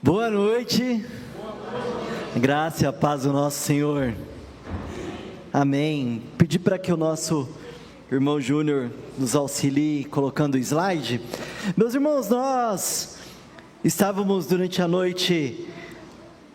Boa noite. Graça e a paz do nosso Senhor. Amém. Pedir para que o nosso irmão Júnior nos auxilie colocando o slide. Meus irmãos, nós estávamos durante a noite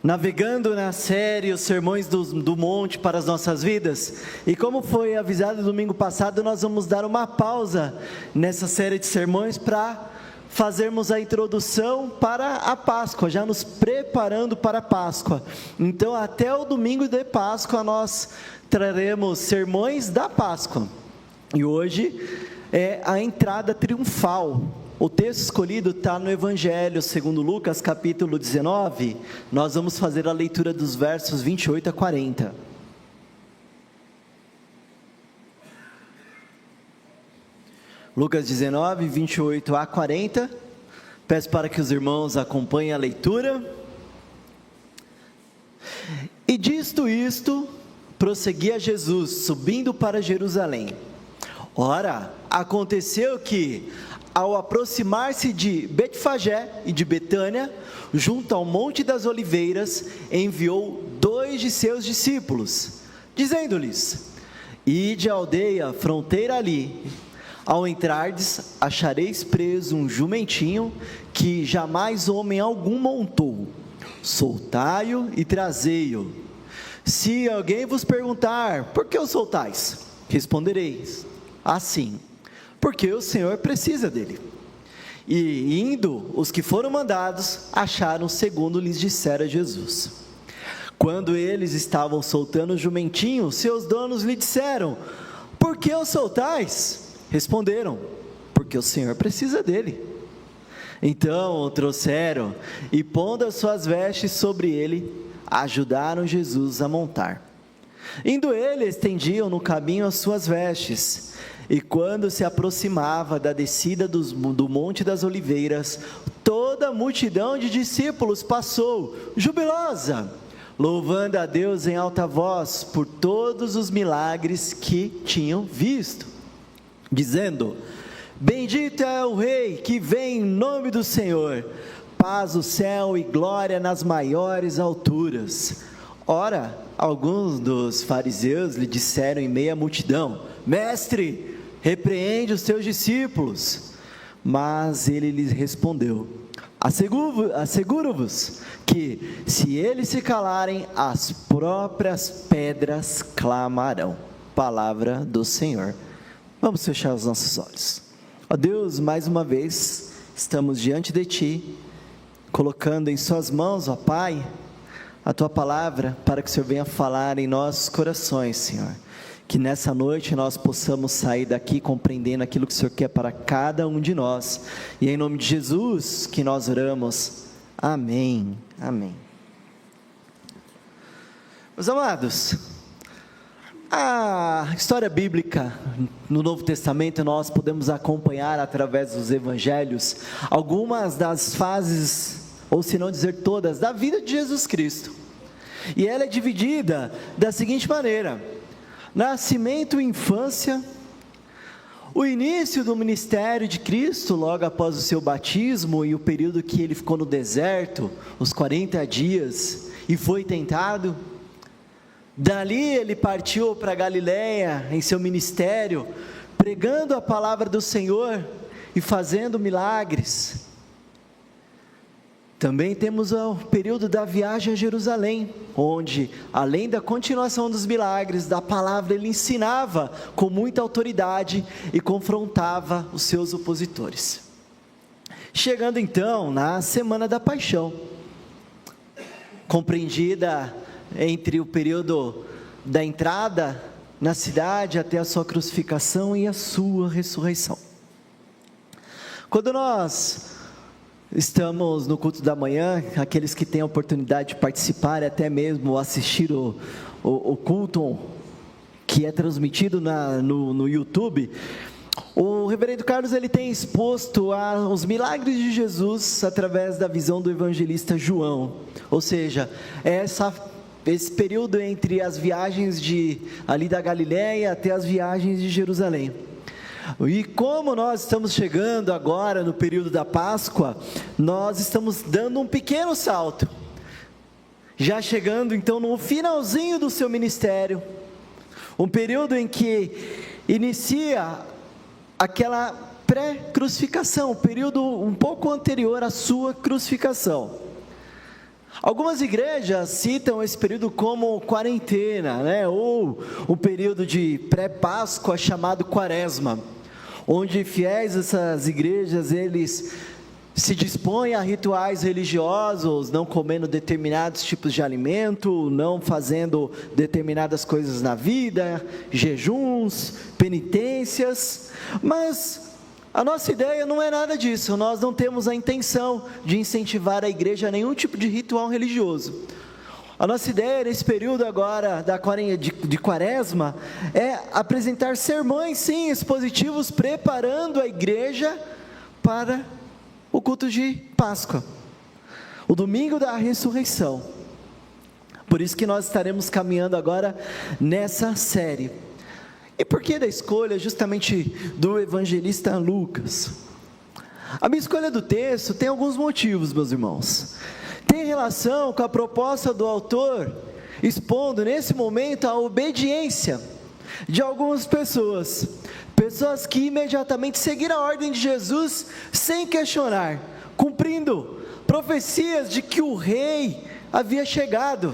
navegando na série Os Sermões do Monte para as nossas vidas. E como foi avisado domingo passado, nós vamos dar uma pausa nessa série de sermões para fazermos a introdução para a Páscoa, já nos preparando para a Páscoa. Então, até o domingo de Páscoa, nós traremos sermões da Páscoa. E hoje é a entrada triunfal. O texto escolhido está no Evangelho segundo Lucas, capítulo 19. Nós vamos fazer a leitura dos versos 28 a 40. Lucas 19, 28 a 40, peço para que os irmãos acompanhem a leitura. E isto, prosseguia Jesus, subindo para Jerusalém. Ora, aconteceu que, ao aproximar-se de Betfagé e de Betânia, junto ao Monte das Oliveiras, enviou 2 de seus discípulos, dizendo-lhes: Ide à aldeia, fronteira ali. Ao entrardes, achareis preso um jumentinho, que jamais homem algum montou. Soltai-o e trazei-o. Se alguém vos perguntar, por que o soltais? Respondereis, assim, porque o Senhor precisa dele. E indo, os que foram mandados, acharam segundo lhes dissera Jesus. Quando eles estavam soltando o jumentinho, seus donos lhe disseram: por que o soltais? Responderam: porque o Senhor precisa dele. Então o trouxeram e, pondo as suas vestes sobre ele, ajudaram Jesus a montar. Indo ele, estendiam no caminho as suas vestes. E quando se aproximava da descida do Monte das Oliveiras, toda a multidão de discípulos passou, jubilosa, louvando a Deus em alta voz por todos os milagres que tinham visto, dizendo: bendito é o Rei que vem em nome do Senhor, paz no céu e glória nas maiores alturas. Ora, alguns dos fariseus lhe disseram em meio à multidão: mestre, repreende os teus discípulos. Mas ele lhes respondeu: asseguro-vos que, se eles se calarem, as próprias pedras clamarão. Palavra do Senhor. Vamos fechar os nossos olhos. Ó Deus, mais uma vez estamos diante de Ti, colocando em Suas mãos, ó Pai, a Tua palavra, para que o Senhor venha falar em nossos corações, Senhor. Que nessa noite nós possamos sair daqui compreendendo aquilo que o Senhor quer para cada um de nós. E é em nome de Jesus que nós oramos. Amém. Amém. Meus amados, a história bíblica no Novo Testamento nós podemos acompanhar através dos evangelhos algumas das fases, ou se não dizer todas, da vida de Jesus Cristo. E ela é dividida da seguinte maneira: nascimento e infância, o início do ministério de Cristo logo após o seu batismo e o período que ele ficou no deserto, os 40 dias, e foi tentado. Dali ele partiu para Galiléia em seu ministério, pregando a palavra do Senhor e fazendo milagres. Também temos o período da viagem a Jerusalém, onde, além da continuação dos milagres, da palavra, ele ensinava com muita autoridade e confrontava os seus opositores. Chegando então na Semana da Paixão, compreendida entre o período da entrada na cidade até a sua crucificação e a sua ressurreição. Quando nós estamos no culto da manhã, aqueles que têm a oportunidade de participar, até mesmo assistir o culto que é transmitido no YouTube, o reverendo Carlos ele tem exposto os milagres de Jesus através da visão do evangelista João, ou seja, esse período entre as viagens ali da Galiléia até as viagens de Jerusalém. E como nós estamos chegando agora no período da Páscoa, nós estamos dando um pequeno salto, já chegando então no finalzinho do seu ministério, um período em que inicia aquela pré-crucificação, um período um pouco anterior à sua crucificação. Algumas igrejas citam esse período como quarentena, ou o período de pré-Páscoa chamado Quaresma, onde fiéis dessas igrejas, eles se dispõem a rituais religiosos, não comendo determinados tipos de alimento, não fazendo determinadas coisas na vida, jejuns, penitências, mas a nossa ideia não é nada disso. Nós não temos a intenção de incentivar a igreja a nenhum tipo de ritual religioso. A nossa ideia nesse período agora de Quaresma é apresentar sermões, sim, expositivos, preparando a igreja para o culto de Páscoa, o domingo da ressurreição. Por isso que nós estaremos caminhando agora nessa série. E por que da escolha justamente do evangelista Lucas? A minha escolha do texto tem alguns motivos, meus irmãos. Tem relação com a proposta do autor, expondo nesse momento a obediência de algumas pessoas que imediatamente seguiram a ordem de Jesus sem questionar, cumprindo profecias de que o rei havia chegado.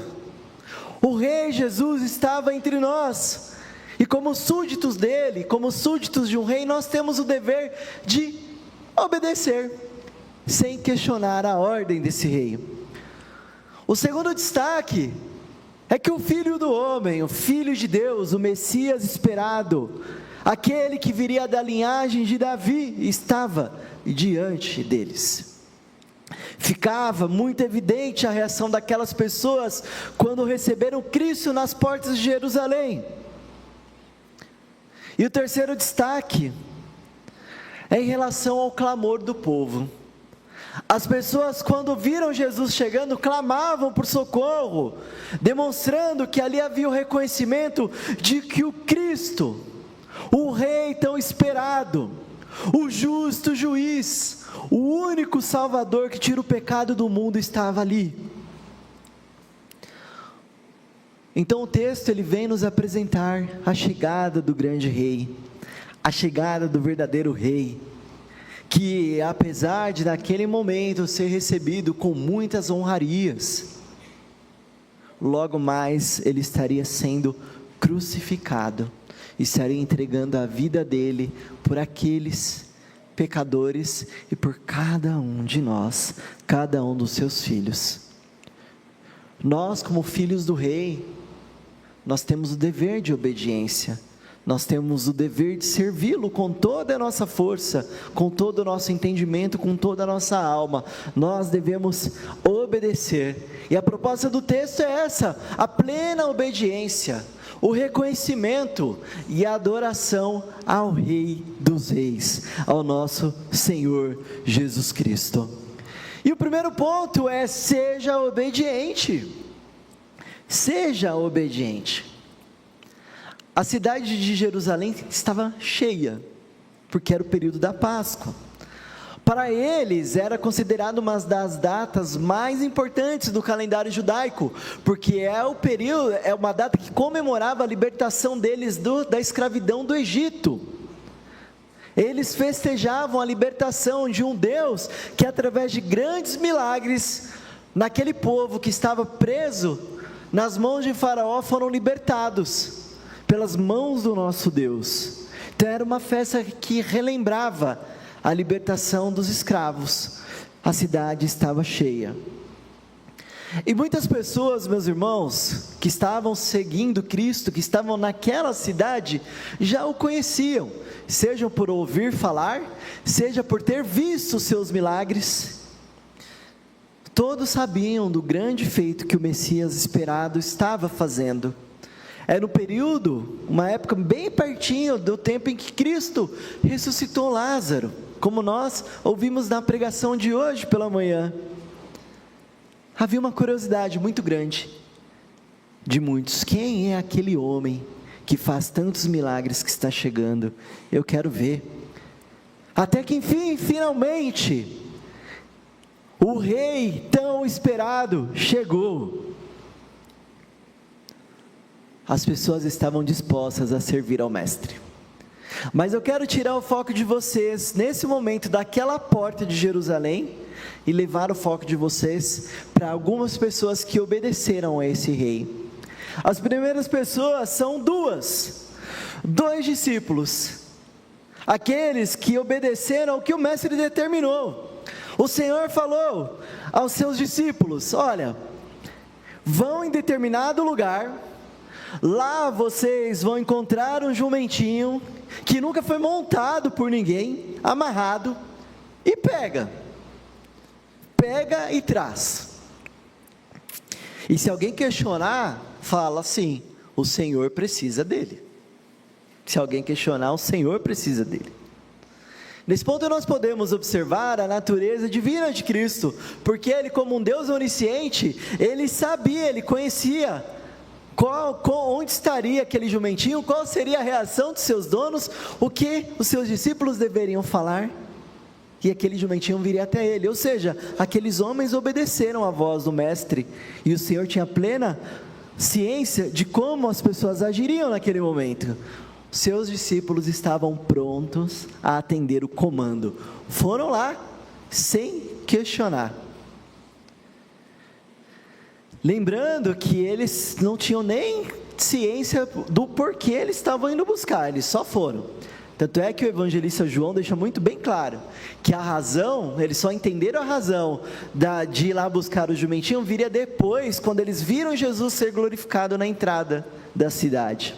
O rei Jesus estava entre nós, e como súditos dele, como súditos de um rei, nós temos o dever de obedecer, sem questionar a ordem desse rei. O segundo destaque é que o Filho do Homem, o Filho de Deus, o Messias esperado, aquele que viria da linhagem de Davi, estava diante deles. Ficava muito evidente a reação daquelas pessoas quando receberam Cristo nas portas de Jerusalém. E o terceiro destaque é em relação ao clamor do povo. As pessoas, quando viram Jesus chegando, clamavam por socorro, demonstrando que ali havia o reconhecimento de que o Cristo, o Rei tão esperado, o justo juiz, o único Salvador que tira o pecado do mundo, estava ali. Então o texto ele vem nos apresentar a chegada do grande Rei, a chegada do verdadeiro Rei, que apesar de naquele momento ser recebido com muitas honrarias, logo mais ele estaria sendo crucificado, estaria entregando a vida dele por aqueles pecadores e por cada um de nós, cada um dos seus filhos. Nós, como filhos do Rei, nós temos o dever de obediência, nós temos o dever de servi-lo com toda a nossa força, com todo o nosso entendimento, com toda a nossa alma. Nós devemos obedecer, e a proposta do texto é essa: a plena obediência, o reconhecimento e a adoração ao Rei dos Reis, ao nosso Senhor Jesus Cristo. E o primeiro ponto é: seja obediente. Seja obediente. A cidade de Jerusalém estava cheia, porque era o período da Páscoa. Para eles era considerado uma das datas mais importantes do calendário judaico, porque é uma data que comemorava a libertação deles da escravidão do Egito. Eles festejavam a libertação de um Deus que, através de grandes milagres, naquele povo que estava preso nas mãos de Faraó, foram libertados pelas mãos do nosso Deus. Então era uma festa que relembrava a libertação dos escravos. A cidade estava cheia. E muitas pessoas, meus irmãos, que estavam seguindo Cristo, que estavam naquela cidade, já o conheciam, seja por ouvir falar, seja por ter visto os seus milagres. Todos sabiam do grande feito que o Messias esperado estava fazendo. Era um período, uma época bem pertinho do tempo em que Cristo ressuscitou Lázaro, como nós ouvimos na pregação de hoje pela manhã. Havia uma curiosidade muito grande de muitos: quem é aquele homem que faz tantos milagres, que está chegando. Eu quero ver. Até que enfim, finalmente, o rei tão esperado chegou. As pessoas estavam dispostas a servir ao mestre. Mas eu quero tirar o foco de vocês, nesse momento, daquela porta de Jerusalém, e levar o foco de vocês para algumas pessoas que obedeceram a esse rei. As primeiras pessoas são dois discípulos, aqueles que obedeceram ao que o mestre determinou. O Senhor falou aos seus discípulos: olha, vão em determinado lugar, lá vocês vão encontrar um jumentinho, que nunca foi montado por ninguém, amarrado, e pega e traz. E se alguém questionar, fala assim: o Senhor precisa dele. Se alguém questionar, o Senhor precisa dele. Nesse ponto nós podemos observar a natureza divina de Cristo, porque Ele, como um Deus onisciente, Ele sabia, Ele conhecia onde estaria aquele jumentinho, qual seria a reação dos seus donos, o que os seus discípulos deveriam falar, e aquele jumentinho viria até ele. Ou seja, aqueles homens obedeceram à voz do mestre, e o Senhor tinha plena ciência de como as pessoas agiriam naquele momento. Seus discípulos estavam prontos a atender o comando, foram lá sem questionar. Lembrando que eles não tinham nem ciência do porquê eles estavam indo buscar, eles só foram. Tanto é que o evangelista João deixa muito bem claro, que a razão, eles só entenderam a razão de ir lá buscar o jumentinho, viria depois, quando eles viram Jesus ser glorificado na entrada da cidade.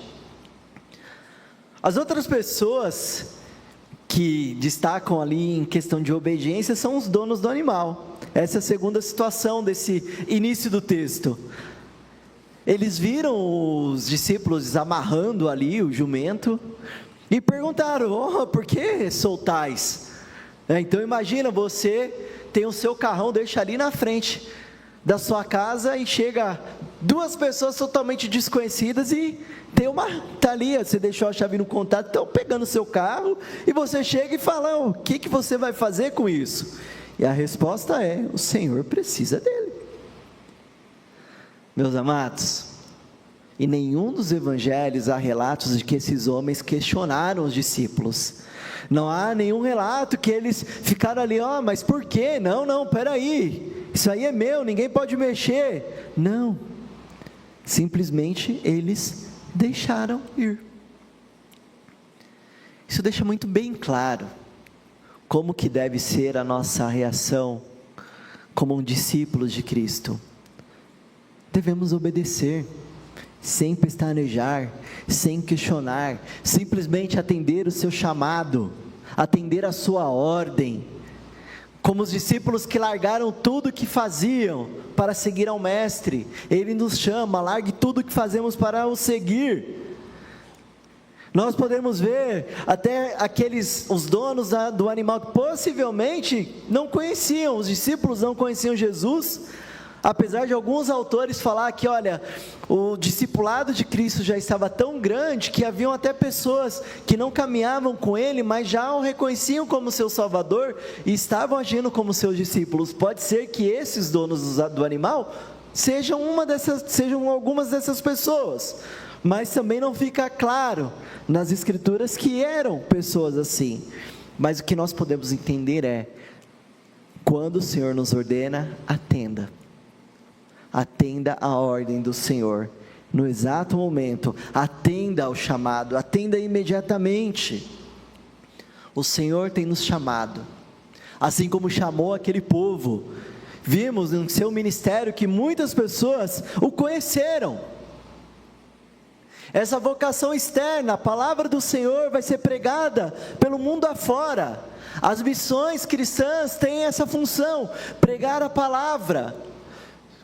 As outras pessoas que destacam ali em questão de obediência são os donos do animal. Essa é a segunda situação desse início do texto. Eles viram os discípulos amarrando ali o jumento e perguntaram: por que soltais? Então imagina, você tem o seu carrão, deixa ali na frente da sua casa e chega duas pessoas totalmente desconhecidas e está ali, você deixou a chave no contato, estão pegando o seu carro e você chega e fala: o que você vai fazer com isso? E a resposta é: o Senhor precisa dele. Meus amados, em nenhum dos evangelhos há relatos de que esses homens questionaram os discípulos. Não há nenhum relato que eles ficaram ali: mas por quê? Não, peraí, isso aí é meu, ninguém pode mexer. Não, simplesmente eles deixaram ir. Isso deixa muito bem claro como que deve ser a nossa reação como um discípulo de Cristo. Devemos obedecer, sem pestanejar, sem questionar, simplesmente atender o seu chamado, atender a sua ordem, como os discípulos que largaram tudo o que faziam para seguir ao mestre. Ele nos chama: largue tudo o que fazemos para o seguir. Nós podemos ver até os donos do animal que possivelmente não conheciam, os discípulos não conheciam Jesus, apesar de alguns autores falar que, olha, o discipulado de Cristo já estava tão grande, que haviam até pessoas que não caminhavam com Ele, mas já o reconheciam como seu Salvador, e estavam agindo como seus discípulos. Pode ser que esses donos do animal sejam algumas dessas pessoas, mas também não fica claro nas Escrituras que eram pessoas assim. Mas o que nós podemos entender é: quando o Senhor nos ordena, atenda a ordem do Senhor, no exato momento, atenda ao chamado, atenda imediatamente. O Senhor tem nos chamado, assim como chamou aquele povo. Vimos no seu ministério que muitas pessoas o conheceram. Essa vocação externa, a palavra do Senhor vai ser pregada pelo mundo afora. As missões cristãs têm essa função: pregar a palavra.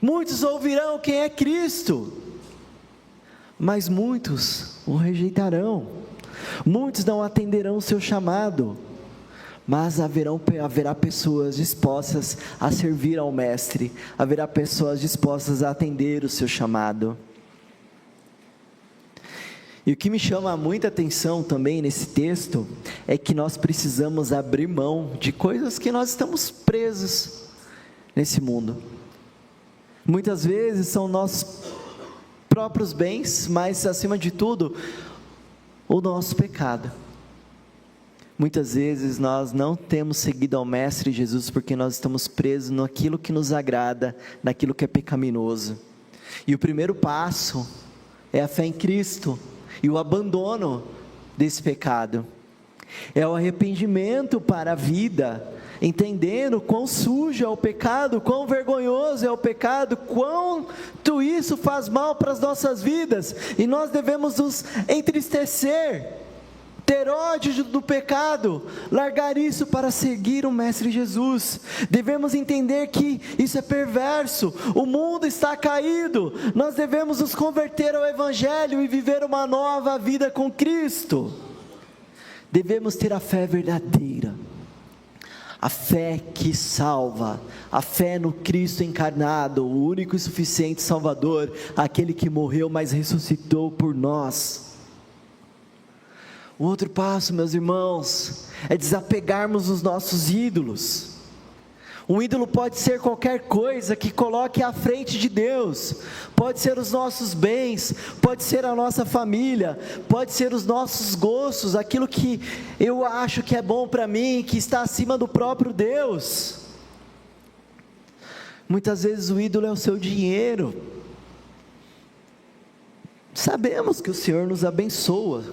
Muitos ouvirão quem é Cristo, mas muitos o rejeitarão. Muitos não atenderão o seu chamado, mas haverá pessoas dispostas a servir ao mestre, haverá pessoas dispostas a atender o seu chamado. E o que me chama muita atenção também nesse texto é que nós precisamos abrir mão de coisas que nós estamos presos nesse mundo. Muitas vezes são nossos próprios bens, mas acima de tudo, o nosso pecado. Muitas vezes nós não temos seguido ao Mestre Jesus porque nós estamos presos naquilo que nos agrada, naquilo que é pecaminoso. E o primeiro passo é a fé em Cristo e o abandono desse pecado. É o arrependimento para a vida, entendendo quão sujo é o pecado, quão vergonhoso é o pecado, quanto isso faz mal para as nossas vidas, e nós devemos nos entristecer, ter ódio do pecado, largar isso para seguir o Mestre Jesus. Devemos entender que isso é perverso, o mundo está caído, nós devemos nos converter ao Evangelho e viver uma nova vida com Cristo. Devemos ter a fé verdadeira, a fé que salva, a fé no Cristo encarnado, o único e suficiente Salvador, aquele que morreu, mas ressuscitou por nós. O outro passo, meus irmãos, é desapegarmos dos nossos ídolos. Um ídolo pode ser qualquer coisa que coloque à frente de Deus, pode ser os nossos bens, pode ser a nossa família, pode ser os nossos gostos, aquilo que eu acho que é bom para mim, que está acima do próprio Deus. Muitas vezes o ídolo é o seu dinheiro. Sabemos que o Senhor nos abençoa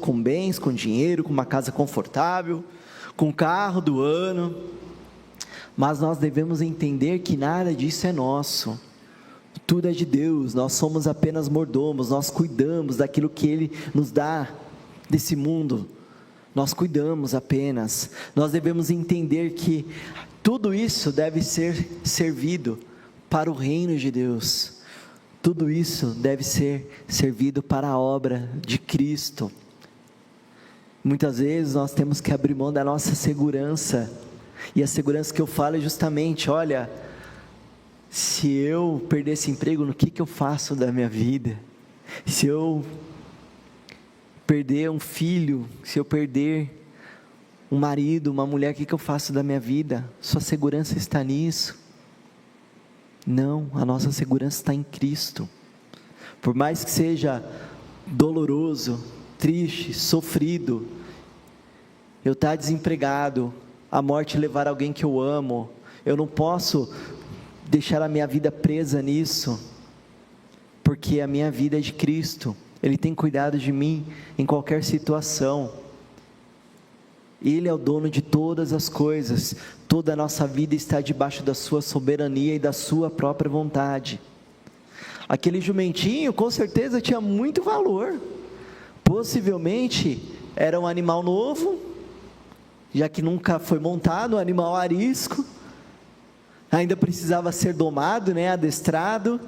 com bens, com dinheiro, com uma casa confortável, com carro do ano, mas nós devemos entender que nada disso é nosso, tudo é de Deus, nós somos apenas mordomos, nós cuidamos daquilo que Ele nos dá desse mundo, nós cuidamos apenas, nós devemos entender que tudo isso deve ser servido para o reino de Deus, tudo isso deve ser servido para a obra de Cristo. Muitas vezes nós temos que abrir mão da nossa segurança, e a segurança que eu falo é justamente, olha, se eu perder esse emprego, no que eu faço da minha vida? Se eu perder um filho, se eu perder um marido, uma mulher, o que eu faço da minha vida? Sua segurança está nisso? Não, a nossa segurança está em Cristo. Por mais que seja doloroso, triste, sofrido, eu estar desempregado, a morte levar alguém que eu amo, eu não posso deixar a minha vida presa nisso, porque a minha vida é de Cristo, Ele tem cuidado de mim em qualquer situação, Ele é o dono de todas as coisas, toda a nossa vida está debaixo da sua soberania e da sua própria vontade. Aquele jumentinho com certeza tinha muito valor, possivelmente era um animal novo, já que nunca foi montado, um animal arisco, ainda precisava ser domado, adestrado,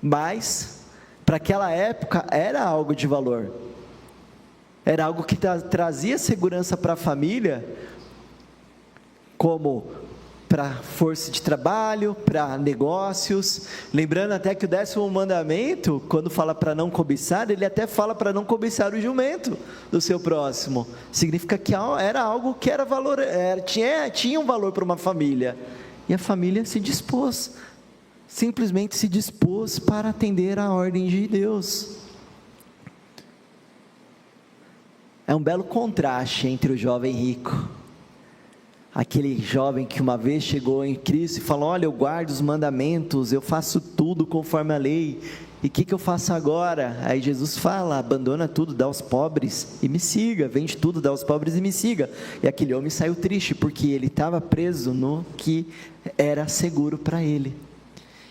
mas para aquela época era algo de valor, era algo que trazia segurança para a família, como para força de trabalho, para negócios, lembrando até que o 10º mandamento, quando fala para não cobiçar, ele até fala para não cobiçar o jumento do seu próximo, significa que era algo que era valor, tinha um valor para uma família, e a família simplesmente se dispôs para atender à ordem de Deus. É um belo contraste entre o jovem rico, aquele jovem que uma vez chegou em Cristo e falou, olha, eu guardo os mandamentos, eu faço tudo conforme a lei, e o que eu faço agora? Aí Jesus fala, abandona tudo, dá aos pobres e me siga, vende tudo, dá aos pobres e me siga. E aquele homem saiu triste, porque ele estava preso no que era seguro para ele,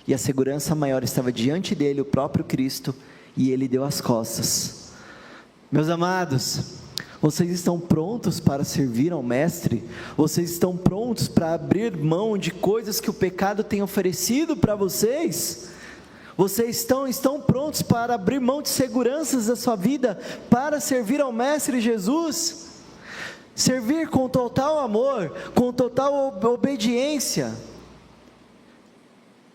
e a segurança maior estava diante dele, o próprio Cristo, e ele deu as costas. Meus amados, vocês estão prontos para servir ao Mestre? Vocês estão prontos para abrir mão de coisas que o pecado tem oferecido para vocês? Vocês estão prontos para abrir mão de seguranças da sua vida, para servir ao Mestre Jesus? Servir com total amor, com total obediência.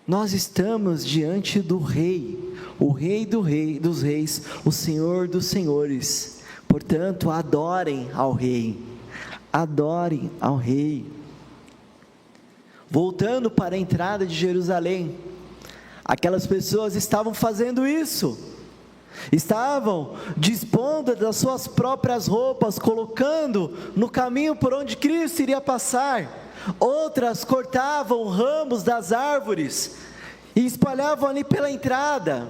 Nós estamos diante do Rei, o Rei dos reis, o Senhor dos senhores. Portanto, adorem ao Rei, adorem ao Rei. Voltando para a entrada de Jerusalém, aquelas pessoas estavam fazendo isso, estavam dispondo das suas próprias roupas, colocando no caminho por onde Cristo iria passar. Outras cortavam ramos das árvores e espalhavam ali pela entrada.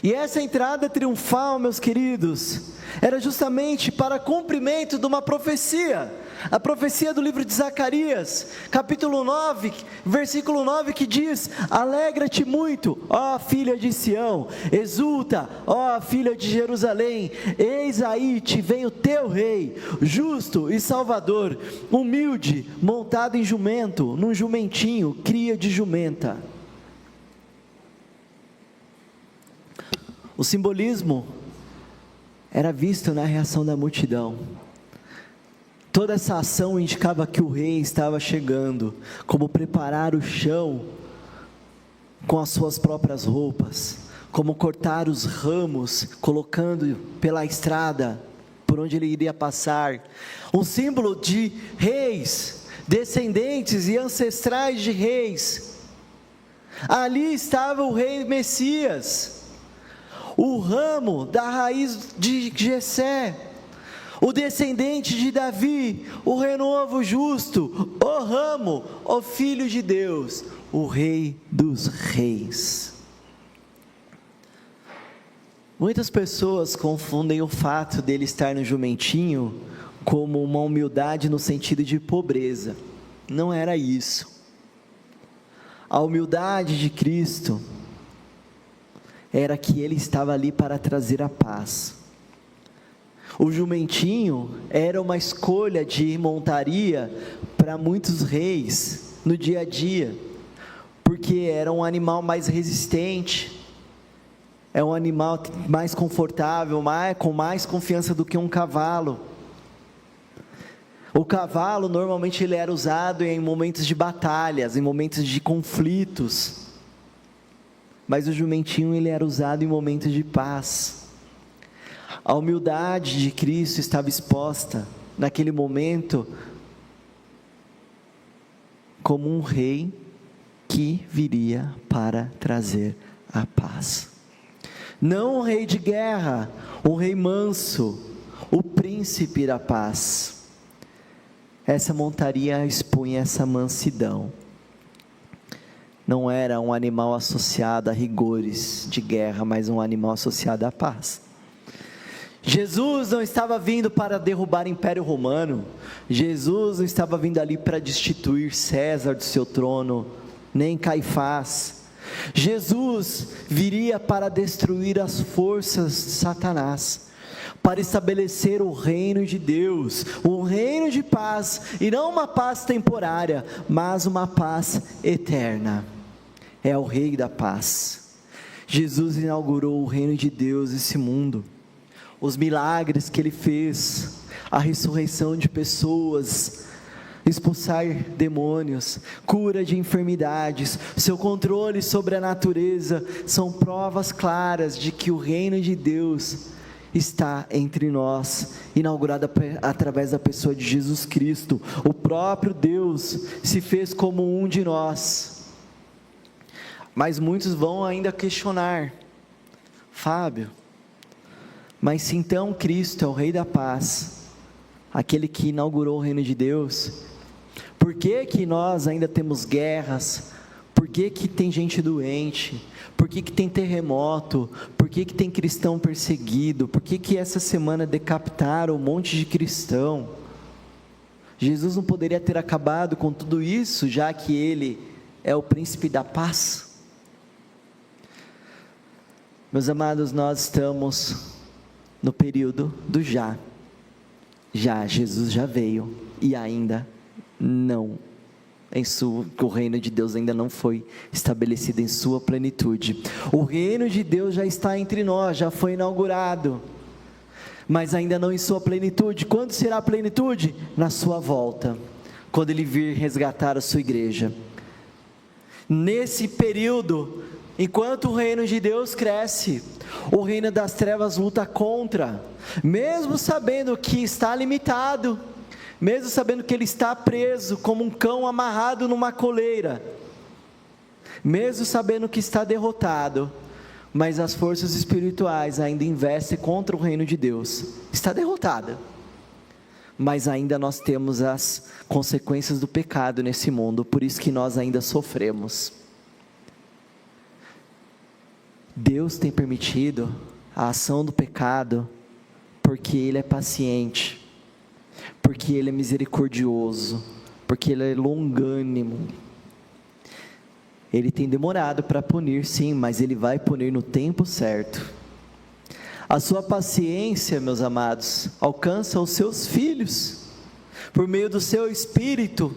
E essa entrada triunfal, meus queridos, era justamente para cumprimento de uma profecia, a profecia do livro de Zacarias, capítulo 9, versículo 9, que diz: alegra-te muito, ó filha de Sião, exulta, ó filha de Jerusalém, eis aí te vem o teu rei, justo e salvador, humilde, montado em jumento, num jumentinho, cria de jumenta. O simbolismo era visto na reação da multidão. Toda essa ação indicava que o rei estava chegando, como preparar o chão com as suas próprias roupas, como cortar os ramos, colocando pela estrada por onde ele iria passar, um símbolo de reis, descendentes e ancestrais de reis. Ali estava o rei Messias, o ramo da raiz de Jessé, o descendente de Davi, o renovo justo, o ramo, o Filho de Deus, o Rei dos reis. Muitas pessoas confundem o fato dele estar no jumentinho como uma humildade no sentido de pobreza. Não era isso. A humildade de Cristo era que ele estava ali para trazer a paz. O jumentinho era uma escolha de montaria para muitos reis no dia a dia, porque era um animal mais resistente, é um animal mais confortável, com mais confiança do que um cavalo. O cavalo normalmente ele era usado em momentos de batalhas, em momentos de conflitos, mas o jumentinho ele era usado em momentos de paz. A humildade de Cristo estava exposta naquele momento como um rei que viria para trazer a paz. Não um rei de guerra, um rei manso, o príncipe da paz. Essa montaria expunha essa mansidão. Não era um animal associado a rigores de guerra, mas um animal associado à paz. Jesus não estava vindo para derrubar o Império Romano, Jesus não estava vindo ali para destituir César do seu trono, nem Caifás. Jesus viria para destruir as forças de Satanás, para estabelecer o reino de Deus, um reino de paz, e não uma paz temporária, mas uma paz eterna. É o Rei da paz. Jesus inaugurou o reino de Deus nesse mundo. Os milagres que ele fez, a ressurreição de pessoas, expulsar demônios, cura de enfermidades, seu controle sobre a natureza, são provas claras de que o reino de Deus está entre nós, inaugurado através da pessoa de Jesus Cristo. O próprio Deus se fez como um de nós. Mas muitos vão ainda questionar: Fábio, mas se então Cristo é o Rei da paz, aquele que inaugurou o reino de Deus, por que que nós ainda temos guerras? Por que que tem gente doente? Por que que tem terremoto? Por que que tem cristão perseguido? Por que que essa semana decapitaram um monte de cristão? Jesus não poderia ter acabado com tudo isso, já que ele é o príncipe da paz? Meus amados, nós estamos no período do já. Jesus já veio e ainda não, o reino de Deus ainda não foi estabelecido em sua plenitude. O reino de Deus já está entre nós, já foi inaugurado, mas ainda não em sua plenitude. Quando será a plenitude? Na sua volta, quando ele vir resgatar a sua igreja. Nesse período Enquanto o reino de Deus cresce, o reino das trevas luta contra, mesmo sabendo que está limitado, mesmo sabendo que ele está preso como um cão amarrado numa coleira, mesmo sabendo que está derrotado, mas as forças espirituais ainda investem contra o reino de Deus. Está derrotada, mas ainda nós temos as consequências do pecado nesse mundo, por isso que nós ainda sofremos. Deus tem permitido a ação do pecado, porque Ele é paciente, porque Ele é misericordioso, porque Ele é longânimo. Ele tem demorado para punir, sim, mas Ele vai punir no tempo certo. A sua paciência, meus amados, alcança os seus filhos, por meio do seu Espírito.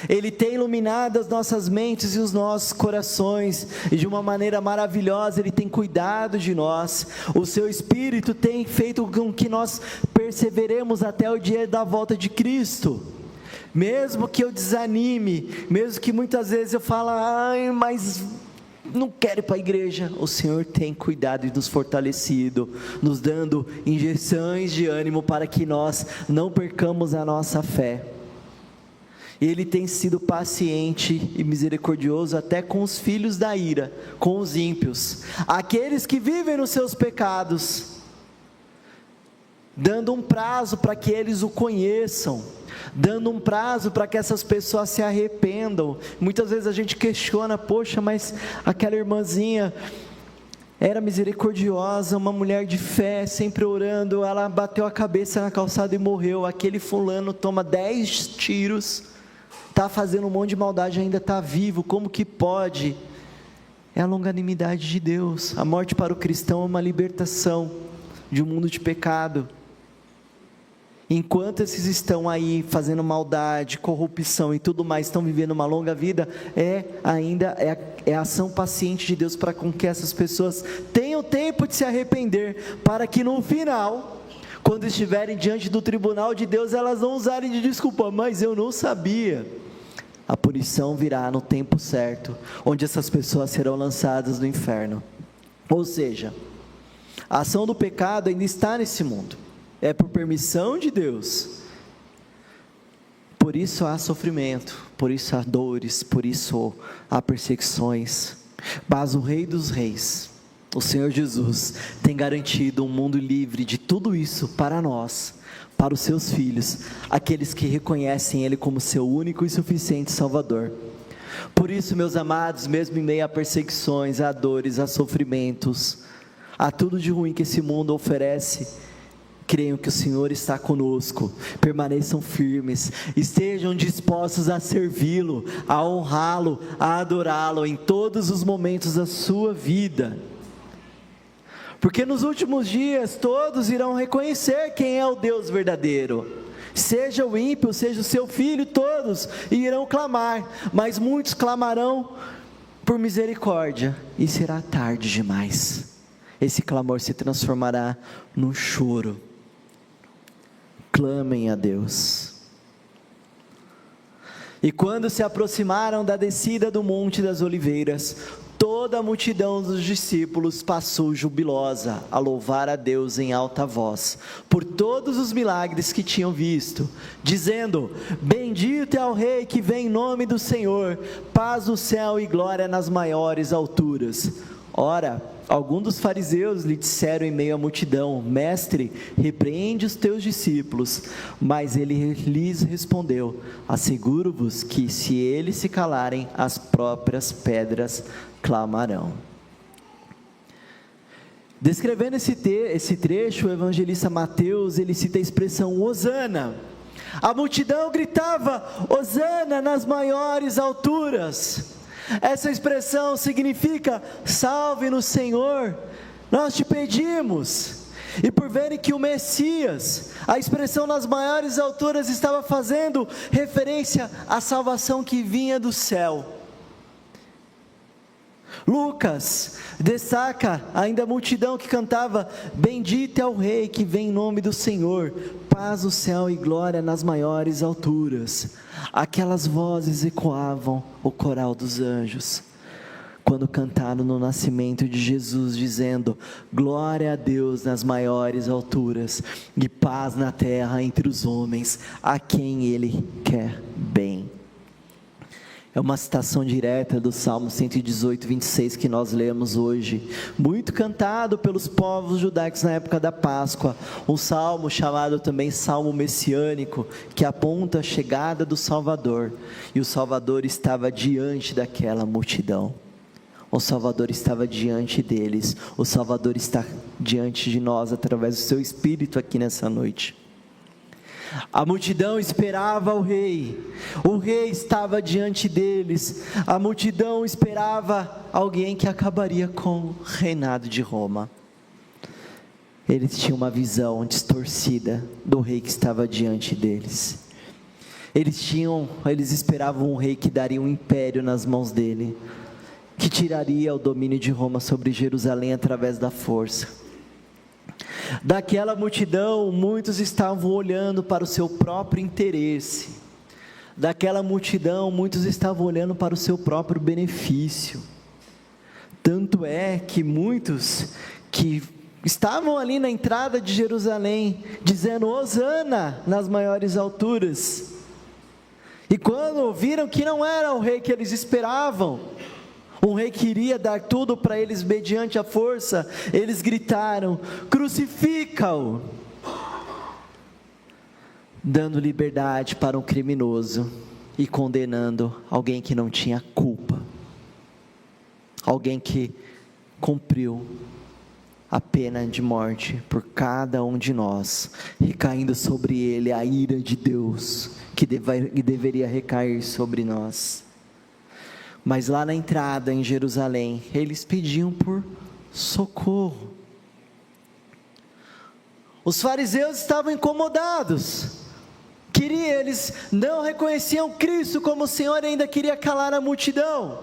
Ele tem iluminado as nossas mentes e os nossos corações, e de uma maneira maravilhosa Ele tem cuidado de nós. O seu Espírito tem feito com que nós perseveremos até o dia da volta de Cristo. Mesmo que eu desanime, mesmo que muitas vezes eu falo, ai, mas não quero ir para a igreja, o Senhor tem cuidado e nos fortalecido, nos dando injeções de ânimo para que nós não percamos a nossa fé. Ele tem sido paciente e misericordioso até com os filhos da ira, com os ímpios, aqueles que vivem nos seus pecados, dando um prazo para que eles o conheçam, dando um prazo para que essas pessoas se arrependam. Muitas vezes a gente questiona, poxa, mas aquela irmãzinha era misericordiosa, uma mulher de fé, sempre orando, ela bateu a cabeça na calçada e morreu. Aquele fulano toma 10 tiros, está fazendo um monte de maldade, ainda está vivo, como que pode? É a longanimidade de Deus. A morte para o cristão é uma libertação de um mundo de pecado. Enquanto esses estão aí fazendo maldade, corrupção e tudo mais, estão vivendo uma longa vida, é a ação paciente de Deus para com que essas pessoas tenham tempo de se arrepender, para que no final, quando estiverem diante do tribunal de Deus, elas não usarem de desculpa, mas eu não sabia. A punição virá no tempo certo, onde essas pessoas serão lançadas no inferno. Ou seja, a ação do pecado ainda está nesse mundo, é por permissão de Deus. Por isso há sofrimento, por isso há dores, por isso há perseguições. Mas o Rei dos Reis, o Senhor Jesus, tem garantido um mundo livre de tudo isso para nós, para os seus filhos, aqueles que reconhecem Ele como seu único e suficiente Salvador. Por isso, meus amados, mesmo em meio a perseguições, a dores, a sofrimentos, a tudo de ruim que esse mundo oferece, creiam que o Senhor está conosco, permaneçam firmes, estejam dispostos a servi-lo, a honrá-lo, a adorá-lo em todos os momentos da sua vida. Porque nos últimos dias todos irão reconhecer quem é o Deus verdadeiro, seja o ímpio, seja o seu filho, todos irão clamar, mas muitos clamarão por misericórdia, e será tarde demais. Esse clamor se transformará num choro. Clamem a Deus. E quando se aproximaram da descida do Monte das Oliveiras, toda a multidão dos discípulos passou jubilosa a louvar a Deus em alta voz, por todos os milagres que tinham visto, dizendo: bendito é o Rei que vem em nome do Senhor, paz no céu e glória nas maiores alturas. Ora, alguns dos fariseus lhe disseram em meio à multidão: mestre, repreende os teus discípulos. Mas ele lhes respondeu: asseguro-vos que se eles se calarem, as próprias pedras clamarão. Descrevendo esse trecho, o evangelista Mateus, ele cita a expressão Hosana. A multidão gritava: Hosana nas maiores alturas. Essa expressão significa: salve-nos, Senhor, nós te pedimos. E por verem que o Messias, a expressão nas maiores alturas, estava fazendo referência à salvação que vinha do céu. Lucas destaca ainda a multidão que cantava: bendito é o Rei que vem em nome do Senhor, paz no céu e glória nas maiores alturas. Aquelas vozes ecoavam o coral dos anjos. quando cantaram no nascimento de Jesus, dizendo: glória a Deus nas maiores alturas, e paz na terra entre os homens, a quem Ele quer bem. É uma citação direta do Salmo 118, 26, que nós lemos hoje, muito cantado pelos povos judaicos na época da Páscoa, um salmo chamado também Salmo Messiânico, que aponta a chegada do Salvador, e o Salvador estava diante daquela multidão, o Salvador estava diante deles, o Salvador está diante de nós, através do seu Espírito aqui nessa noite. A multidão esperava o rei estava diante deles, a multidão esperava alguém que acabaria com o reinado de Roma. Eles tinham uma visão distorcida do rei que estava diante deles. Eles esperavam um rei que daria um império nas mãos dele, que tiraria o domínio de Roma sobre Jerusalém através da força. Daquela multidão, muitos estavam olhando para o seu próprio interesse. Daquela multidão, muitos estavam olhando para o seu próprio benefício. Tanto é que muitos que estavam ali na entrada de Jerusalém, dizendo: hosana nas maiores alturas. E quando viram que não era o rei que eles esperavam, um rei que iria dar tudo para eles mediante a força, eles gritaram: crucifica-o! Dando liberdade para um criminoso e condenando alguém que não tinha culpa, alguém que cumpriu a pena de morte por cada um de nós, recaindo sobre ele a ira de Deus, que deveria recair sobre nós. Mas lá na entrada em Jerusalém, eles pediam por socorro. Os fariseus estavam incomodados, eles não reconheciam Cristo como o Senhor, e ainda queria calar a multidão,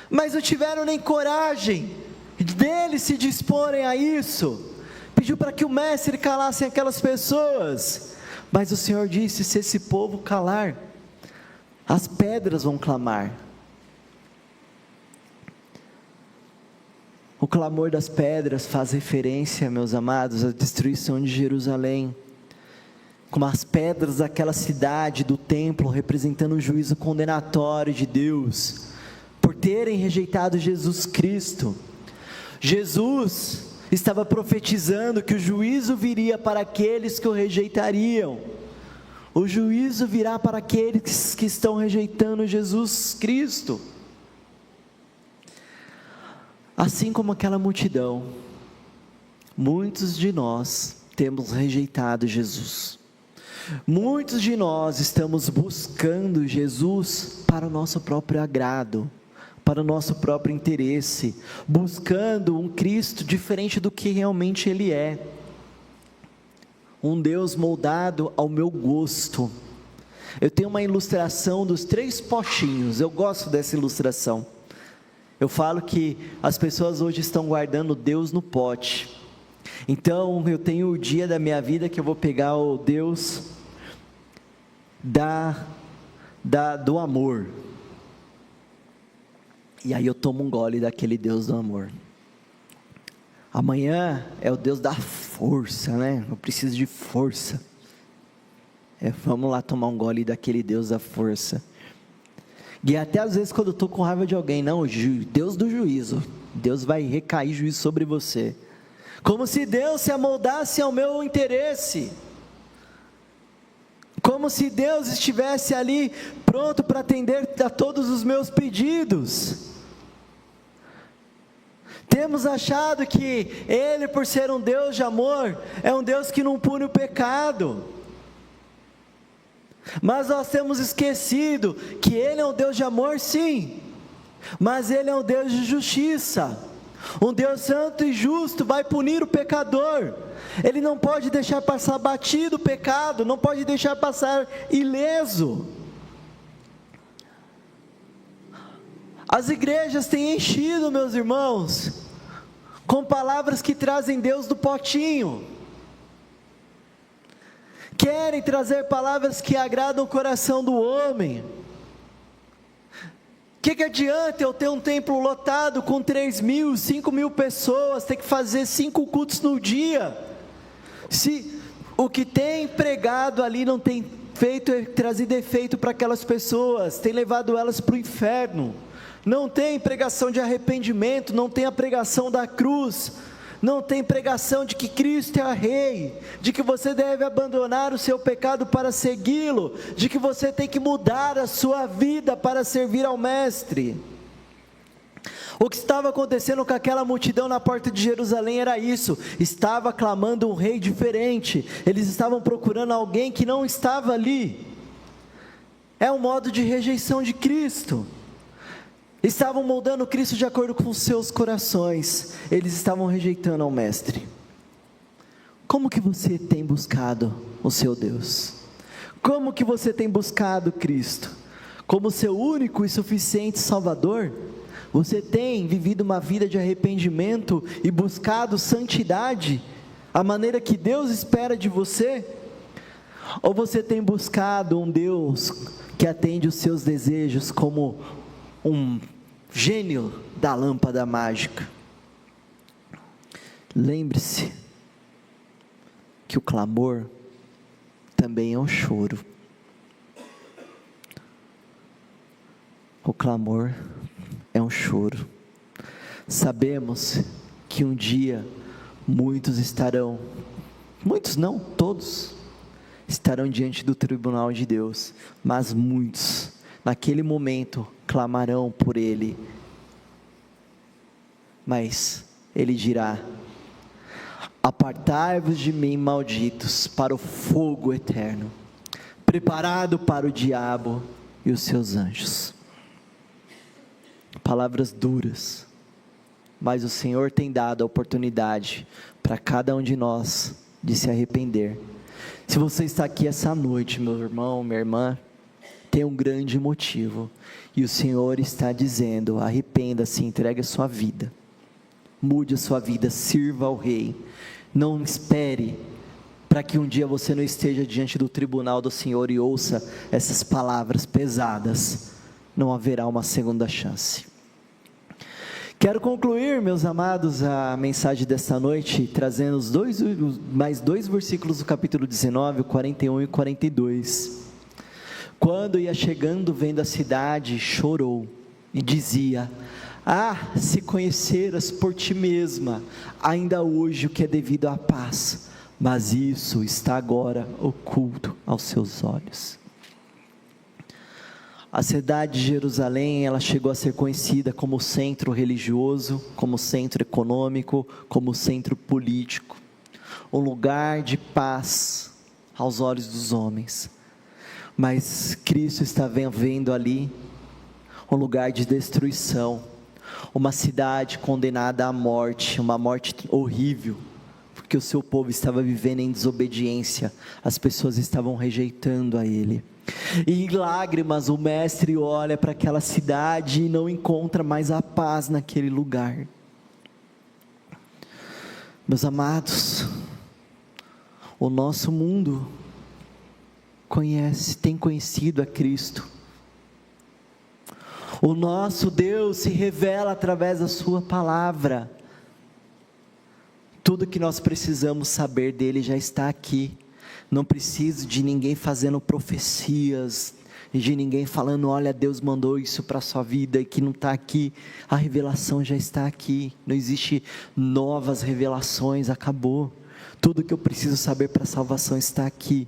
mas não tiveram nem coragem deles se disporem a isso. Pediu para que o mestre calasse aquelas pessoas, mas o Senhor disse: se esse povo calar, as pedras vão clamar. O clamor das pedras faz referência, meus amados, à destruição de Jerusalém, como as pedras daquela cidade, do templo, representando o juízo condenatório de Deus, por terem rejeitado Jesus Cristo. Jesus estava profetizando que o juízo viria para aqueles que o rejeitariam. O juízo virá para aqueles que estão rejeitando Jesus Cristo. Assim como aquela multidão, muitos de nós temos rejeitado Jesus. Muitos de nós estamos buscando Jesus para o nosso próprio agrado, para o nosso próprio interesse, buscando um Cristo diferente do que realmente Ele é. Um Deus moldado ao meu gosto. Eu tenho uma ilustração dos 3 potinhos, eu gosto dessa ilustração. Eu falo que as pessoas hoje estão guardando Deus no pote. Então eu tenho o dia da minha vida que eu vou pegar o Deus do amor. E aí eu tomo um gole daquele Deus do amor. Amanhã é o Deus da força, né? Eu preciso de força. Vamos lá tomar um gole daquele Deus da força. E até às vezes quando eu estou com raiva de alguém, não, Deus do juízo, Deus vai recair juízo sobre você, como se Deus se amoldasse ao meu interesse, como se Deus estivesse ali pronto para atender a todos os meus pedidos. Temos achado que Ele, por ser um Deus de amor, é um Deus que não pune o pecado. Mas nós temos esquecido que Ele é um Deus de amor, sim, mas Ele é um Deus de justiça. Um Deus santo e justo vai punir o pecador. Ele não pode deixar passar batido o pecado, não pode deixar passar ileso. As igrejas têm enchido, meus irmãos, com palavras que trazem Deus do potinho. Querem trazer palavras que agradam o coração do homem, que adianta eu ter um templo lotado com 3.000, 5.000 pessoas, ter que fazer 5 cultos no dia, se o que tem pregado ali não tem trazido efeito para aquelas pessoas, tem levado elas para o inferno? Não tem pregação de arrependimento, não tem a pregação da cruz, não tem pregação de que Cristo é Rei, de que você deve abandonar o seu pecado para segui-lo, de que você tem que mudar a sua vida para servir ao Mestre. O que estava acontecendo com aquela multidão na porta de Jerusalém era isso: estava clamando um rei diferente, eles estavam procurando alguém que não estava ali. É um modo de rejeição de Cristo. Estavam moldando Cristo de acordo com os seus corações, eles estavam rejeitando ao Mestre. Como que você tem buscado o seu Deus? Como que você tem buscado Cristo? Como seu único e suficiente Salvador? Você tem vivido uma vida de arrependimento e buscado santidade, a maneira que Deus espera de você? Ou você tem buscado um Deus que atende os seus desejos como um gênio da lâmpada mágica? Lembre-se que o clamor também é um choro. O clamor é um choro. Sabemos que um dia muitos não, todos estarão diante do tribunal de Deus, mas muitos naquele momento clamarão por Ele, mas Ele dirá: apartai-vos de mim, malditos, para o fogo eterno, preparado para o diabo e os seus anjos. Palavras duras, mas o Senhor tem dado a oportunidade para cada um de nós de se arrepender. Se você está aqui essa noite, meu irmão, minha irmã, tem um grande motivo, e o Senhor está dizendo: arrependa-se, entregue a sua vida, mude a sua vida, sirva ao Rei. Não espere para que um dia você não esteja diante do tribunal do Senhor e ouça essas palavras pesadas. Não haverá uma segunda chance. Quero concluir, meus amados, a mensagem desta noite, trazendo mais dois versículos do capítulo 19, 41 e 42. Quando ia chegando, vendo a cidade, chorou e dizia: ah, se conheceras por ti mesma, ainda hoje o que é devido à paz, mas isso está agora oculto aos seus olhos. A cidade de Jerusalém, ela chegou a ser conhecida como centro religioso, como centro econômico, como centro político, um lugar de paz aos olhos dos homens. Mas Cristo está vendo ali um lugar de destruição, uma cidade condenada à morte, uma morte horrível, porque o seu povo estava vivendo em desobediência, as pessoas estavam rejeitando a Ele. E em lágrimas o Mestre olha para aquela cidade e não encontra mais a paz naquele lugar. Meus amados, o nosso mundo tem conhecido a Cristo. O nosso Deus se revela através da sua palavra. Tudo que nós precisamos saber dele já está aqui. Não preciso de ninguém fazendo profecias, de ninguém falando: olha, Deus mandou isso para a sua vida e que não está aqui. A revelação já está aqui, não existe novas revelações, acabou. Tudo que eu preciso saber para a salvação está aqui.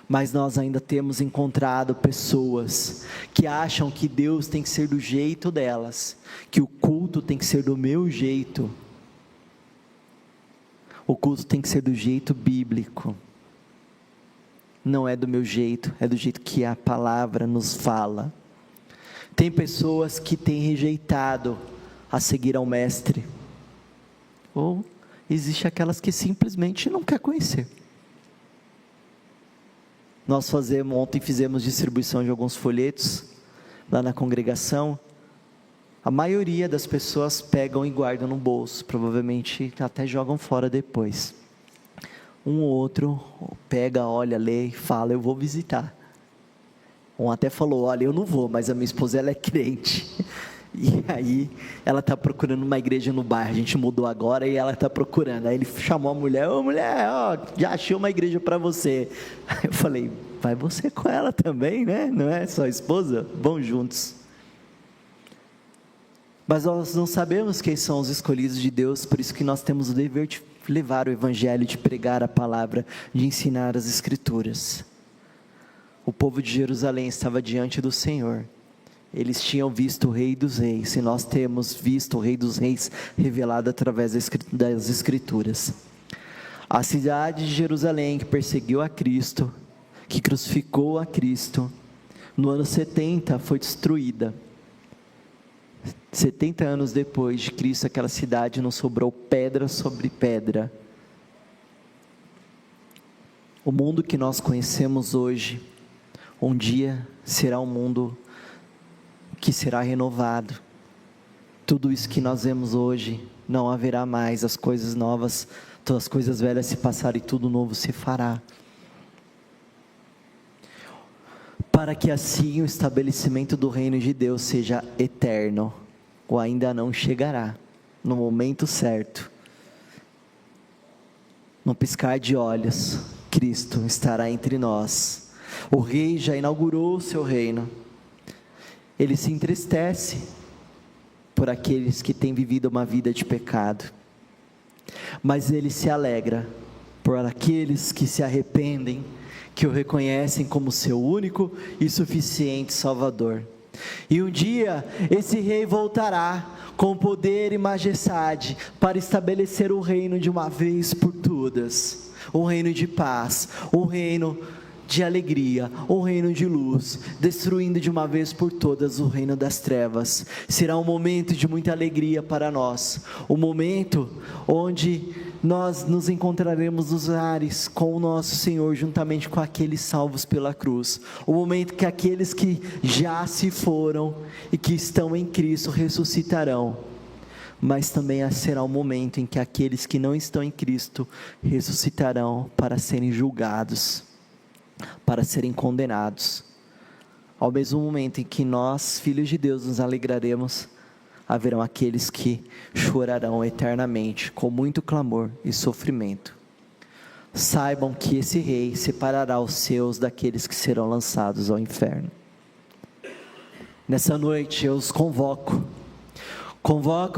Mas nós ainda temos encontrado pessoas que acham que Deus tem que ser do jeito delas, que o culto tem que ser do meu jeito. O culto tem que ser do jeito bíblico. Não é do meu jeito, é do jeito que a palavra nos fala. Tem pessoas que têm rejeitado a seguir ao Mestre. Ou existe aquelas que simplesmente não quer conhecer. Ontem fizemos distribuição de alguns folhetos lá na congregação. A maioria das pessoas pegam e guardam no bolso, provavelmente até jogam fora depois. Um ou outro pega, olha, lê e fala: eu vou visitar. Um até falou, olha, eu não vou, mas a minha esposa, ela é crente. E aí, ela está procurando uma igreja no bairro, a gente mudou agora e ela está procurando. Aí ele chamou a mulher, ô mulher, ó, já achei uma igreja para você. Aí eu falei, vai você com ela também, né? Não é só a esposa? Vão juntos. Mas nós não sabemos quem são os escolhidos de Deus, por isso que nós temos o dever de levar o evangelho, de pregar a palavra, de ensinar as escrituras. O povo de Jerusalém estava diante do Senhor. Eles tinham visto o Rei dos Reis, e nós temos visto o Rei dos Reis revelado através das Escrituras. A cidade de Jerusalém, que perseguiu a Cristo, que crucificou a Cristo, no ano 70 foi destruída. 70 anos depois de Cristo, aquela cidade não sobrou pedra sobre pedra. O mundo que nós conhecemos hoje, um dia será um mundo que será renovado. Tudo isso que nós vemos hoje não haverá mais, as coisas novas, todas as coisas velhas se passaram e tudo novo se fará. Para que assim o estabelecimento do reino de Deus seja eterno, ou ainda não chegará, no momento certo. No piscar de olhos, Cristo estará entre nós. O rei já inaugurou o seu reino. Ele se entristece por aqueles que têm vivido uma vida de pecado, mas ele se alegra por aqueles que se arrependem, que o reconhecem como seu único e suficiente Salvador. E um dia esse rei voltará com poder e majestade para estabelecer o reino de uma vez por todas, um reino de paz, um reino de alegria, um reino de luz, destruindo de uma vez por todas o reino das trevas. Será um momento de muita alegria para nós, um momento onde nós nos encontraremos nos ares com o nosso Senhor, juntamente com aqueles salvos pela cruz, o momento que aqueles que já se foram e que estão em Cristo ressuscitarão, mas também será um momento em que aqueles que não estão em Cristo ressuscitarão para serem julgados, para serem condenados. Ao mesmo momento em que nós, filhos de Deus, nos alegraremos, haverão aqueles que chorarão eternamente, com muito clamor e sofrimento. Saibam que esse rei separará os seus daqueles que serão lançados ao inferno. Nessa noite eu os convoco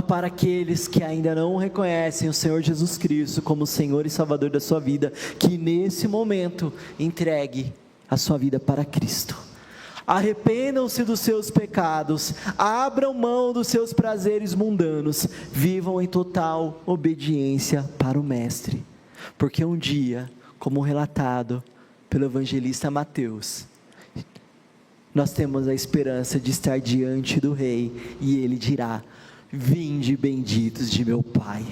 para aqueles que ainda não reconhecem o Senhor Jesus Cristo como Senhor e Salvador da sua vida, que nesse momento entregue a sua vida para Cristo. Arrependam-se dos seus pecados, abram mão dos seus prazeres mundanos, vivam em total obediência para o Mestre, porque um dia, como relatado pelo evangelista Mateus, nós temos a esperança de estar diante do Rei, e Ele dirá: vinde benditos de meu Pai,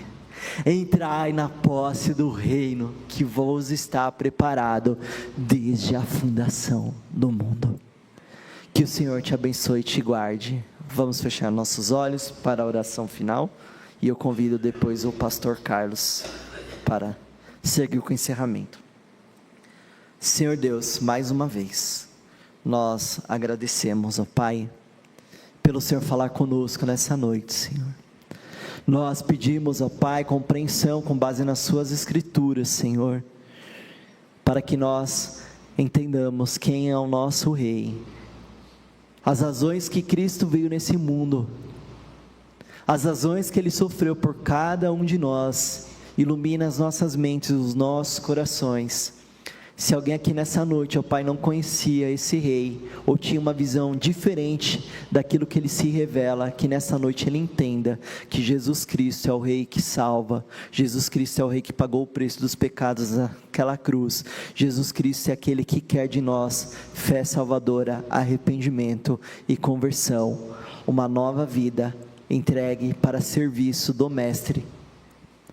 entrai na posse do reino que vos está preparado desde a fundação do mundo. Que o Senhor te abençoe e te guarde. Vamos fechar nossos olhos para a oração final, e eu convido depois o pastor Carlos para seguir com o encerramento. Senhor Deus, mais uma vez nós agradecemos, ó Pai, pelo Senhor falar conosco nessa noite, Senhor. Nós pedimos, ó Pai, compreensão com base nas suas escrituras, Senhor, para que nós entendamos quem é o nosso Rei, as razões que Cristo veio nesse mundo, as razões que Ele sofreu por cada um de nós. Ilumina as nossas mentes, os nossos corações. Se alguém aqui nessa noite, ó Pai, não conhecia esse Rei, ou tinha uma visão diferente daquilo que Ele se revela, que nessa noite ele entenda que Jesus Cristo é o Rei que salva, Jesus Cristo é o Rei que pagou o preço dos pecados naquela cruz, Jesus Cristo é aquele que quer de nós fé salvadora, arrependimento e conversão, uma nova vida entregue para serviço do Mestre,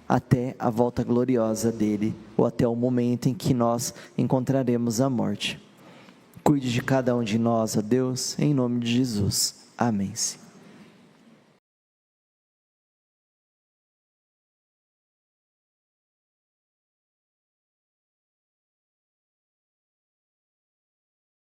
até a volta gloriosa dele, ou até o momento em que nós encontraremos a morte. Cuide de cada um de nós, ó Deus, em nome de Jesus. Amém.